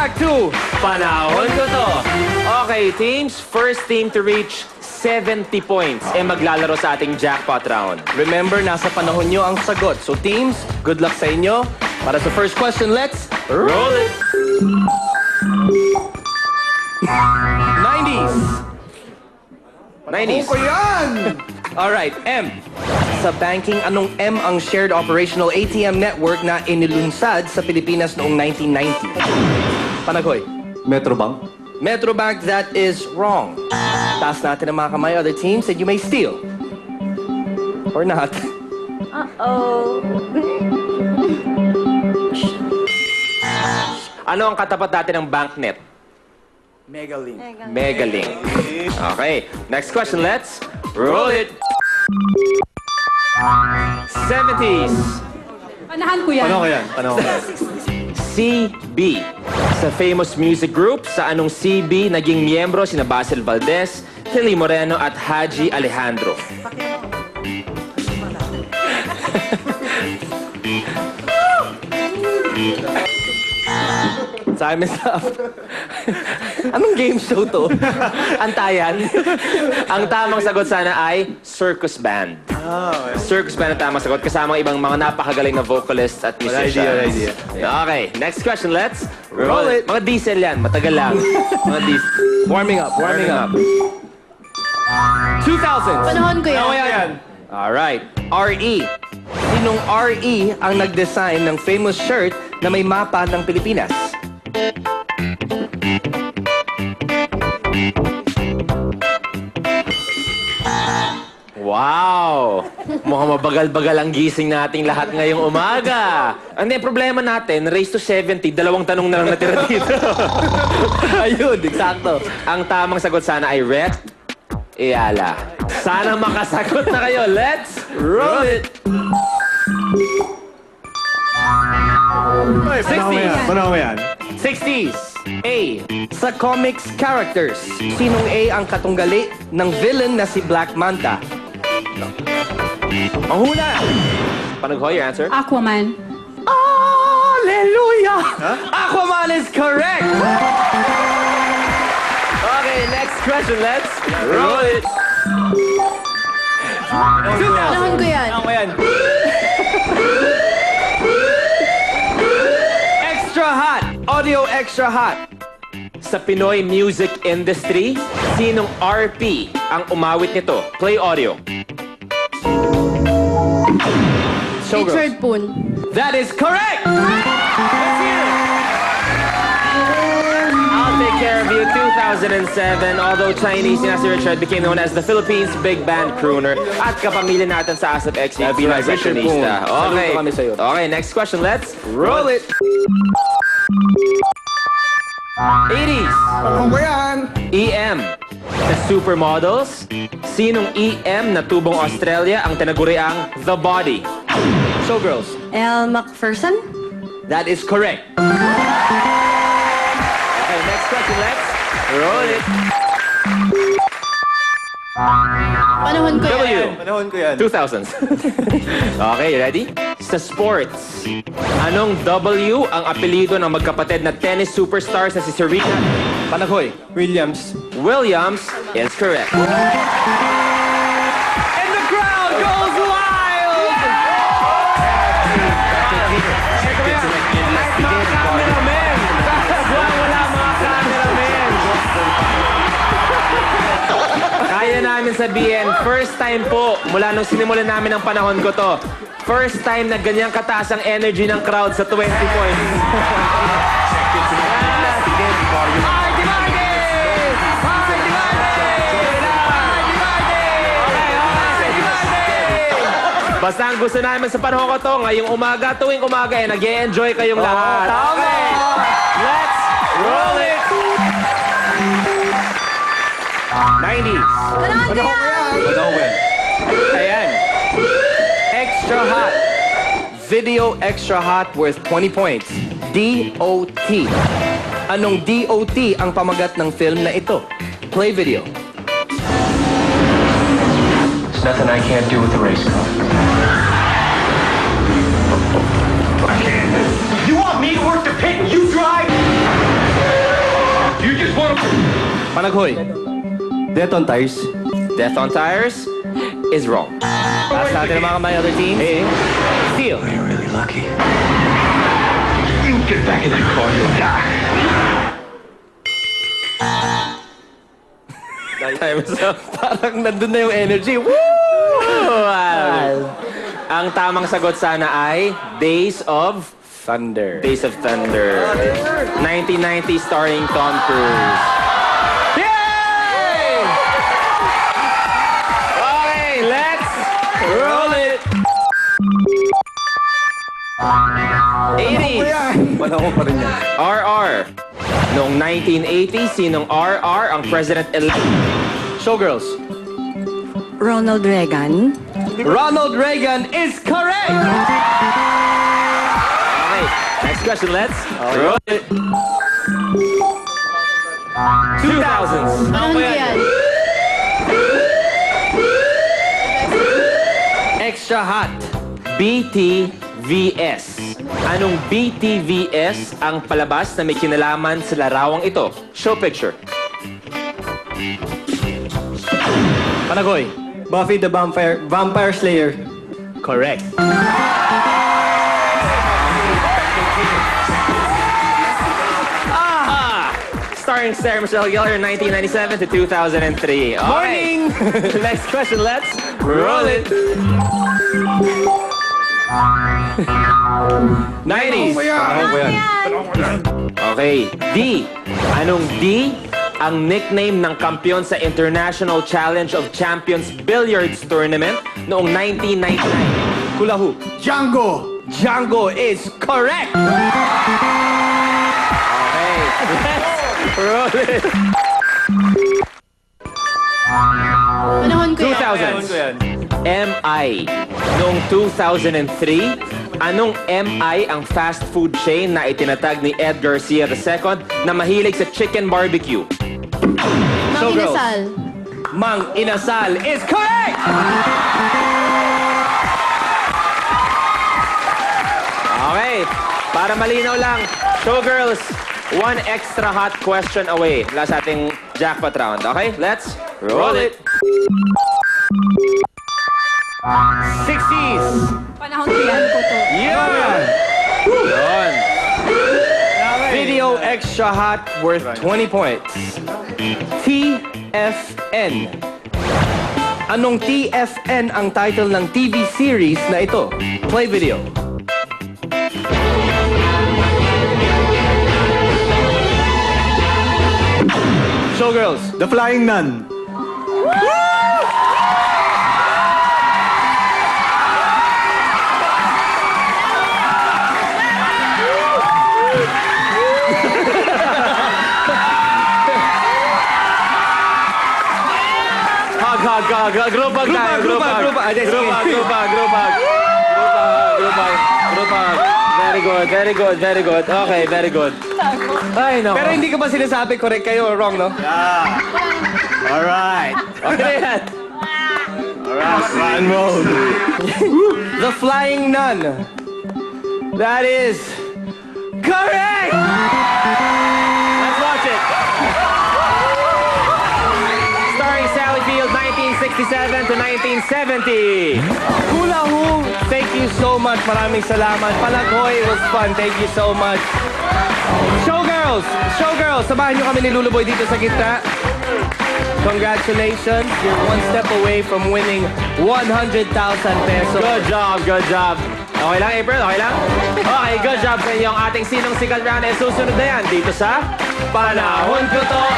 back to Panahon Ko To. Okay, teams. First team to reach 70 points maglalaro sa ating jackpot round. Remember, nasa panahon nyo ang sagot. So teams, good luck sa inyo. Para sa first question, let's Roll it! 90s. 90s. Ko yan! Alright, M. Sa banking, anong M ang shared operational ATM network na inilunsad sa Pilipinas noong 1990? Panagoy. Metrobank. Metrobank, that is wrong. Taas natin ang mga kamay, other teams, and you may steal. Or not. Uh-oh. Ano ang katapat natin ng banknet? Megalink. Megalink. Okay, next question, let's roll it! 70s. Panahan ko yan. Panahon ko yan. CB. Sa famous music group, sa anong CB naging miyembro sina Basil Valdez, Hilly Moreno at Haji Alejandro? Time's up. Anong game show to? Antayan. Ang tamang sagot sana ay circus band. Circus band ang tamang sagot kasama ang ibang mga napakagaling na vocalists at musicians. idea. Okay, next question, let's roll it. Mga diesel yan, matagal lang. Mga diesel. Warming up. 2000. Panahon ko yan. Alright, RE. Sinong RE ang nag-design ng famous shirt na may mapa ng Pilipinas? Wow! Mukhang mabagal-bagal ang gising nating lahat ngayong umaga. Hindi, problema natin, race to 70, dalawang tanong na lang natira dito. Ayun, eksakto. Ang tamang sagot sana ay Ret Eala. Sana makasagot na kayo. Let's roll it! Panahon ko yan. 60s. A. Sa comics characters, sinong A ang katunggali ng villain na si Black Manta? Ang hula! Panaghoy, your answer? Aquaman. Hallelujah! Aquaman is correct! Okay, next question. Let's roll it! Panahon ko yan. Extra hot! Audio extra hot! Sa Pinoy music industry, sinong RP ang umawit nito? Play audio. Showgirls. Richard Poon. That is correct! Let's hear it. I'll Take Care of You, 2007. Although Chinese, si Richard became known as the Philippines Big Band Crooner at kapamilya natin sa ASAP XC bilang Richard sectionista. Poon. Okay. Saludo kami sa'yo. Okay, next question. Let's roll it. 80s. Panahon ko yan. EM. Sa Supermodels, sinong EM na tubong Australia ang tinaguriang The Body? Showgirls. Elle Macpherson. That is correct. Okay, next question. Let's roll it. Panahon ko yan. W. Panahon ko yan. 2000s. Okay, ready? Sa sports, anong W ang apelido ng magkapatid na tennis superstars na si Serena Panaghoy. Williams. Williams is correct. And the crowd goes wild! Mga cameramen! Wala mga cameramen! Kaya namin sabihin, first time po, mula nung sinimulan namin ang panahon ko to, first time na ganyang kataas ang energy ng crowd sa 20 points. Basta ang gusto namin sa panahon ko to, ngayong umaga, tuwing umaga, nag-e-enjoy kayong lahat. tama. Let's roll it! 90s. Panahon ko yan. Panahon ko yan. Ayan. Extra hot. Video extra hot worth 20 points. DOT. Anong DOT ang pamagat ng film na ito? Play video. There's nothing I can't do with the race car. You want me to work the pit and you drive? Panaghoy. Death on Tires. Death on Tires is wrong. Taas natin ang mga kamay other teams. Steal. You're really lucky. You get back in that car, you'll die. Time is up. Parang nandun na yung energy. Woo! Wow. Ang tamang sagot sana ay Days of Thunder. Days of Thunder. 1990 starring Tom Cruise. Yay! Okay, let's roll it. 80s. Panahon pa rin yan. RR. Noong 1980, sinong RR ang president-elect? Showgirls. Ronald Reagan. Ronald Reagan is correct! Okay, next question, let's roll it. 2000s. Panahon ko yan. Extra hot. BTVS. Anong BTVS ang palabas na may kinalaman sa larawang ito? Show picture. Panaghoy. Buffy the Vampire Slayer. Correct. Starring Sarah Michelle Gellar, 1997 to 2003. Okay. Morning! Next question, let's roll it. 90s. Panahon ko yan. Okay, D. Anong D ang nickname ng kampiyon sa International Challenge of Champions Billiards Tournament noong 1999? Kulahu. Django. Django is correct! Okay, let's roll it. Panahon ko yan. 2000s. MI. Noong 2003, anong MI ang fast food chain na itinatag ni Ed Garcia II na mahilig sa chicken barbecue? Mang Showgirls. Inasal. Mang Inasal is correct! Okay, para malinaw lang, Showgirls, one extra hot question away mula sa ating jackpot round. Okay, let's roll it. 60s. Panahon ko yan. Puto. Yeah! Yun. Video extra hot worth 20 points. TFN. Anong TFN ang title ng TV series na ito? Play video. Showgirls. The Flying Nun. Hug. Group hug tayo. Group hug. Sige. Group hug. Very good. Okay, very good. Ay, no. Pero hindi ko ba sinasabi correct kayo or wrong, no? Alright. Okay yan. Rock and roll. The Flying Nun. That is correct! Let's watch it. Starring Sally Field, 1967 to 1970. Kulahu, thank you so much. Maraming salamat. Panaghoy, it was fun. Thank you so much. Showgirls, samahan niyo kami ni Luluboy dito sa gitna. Congratulations. You're one step away from winning 100,000 pesos. Good job. Okay lang, April? Okay lang? Okay, good job sa inyo. Ang ating sinong sikat round ay susunod na yan dito sa Panahon ko to!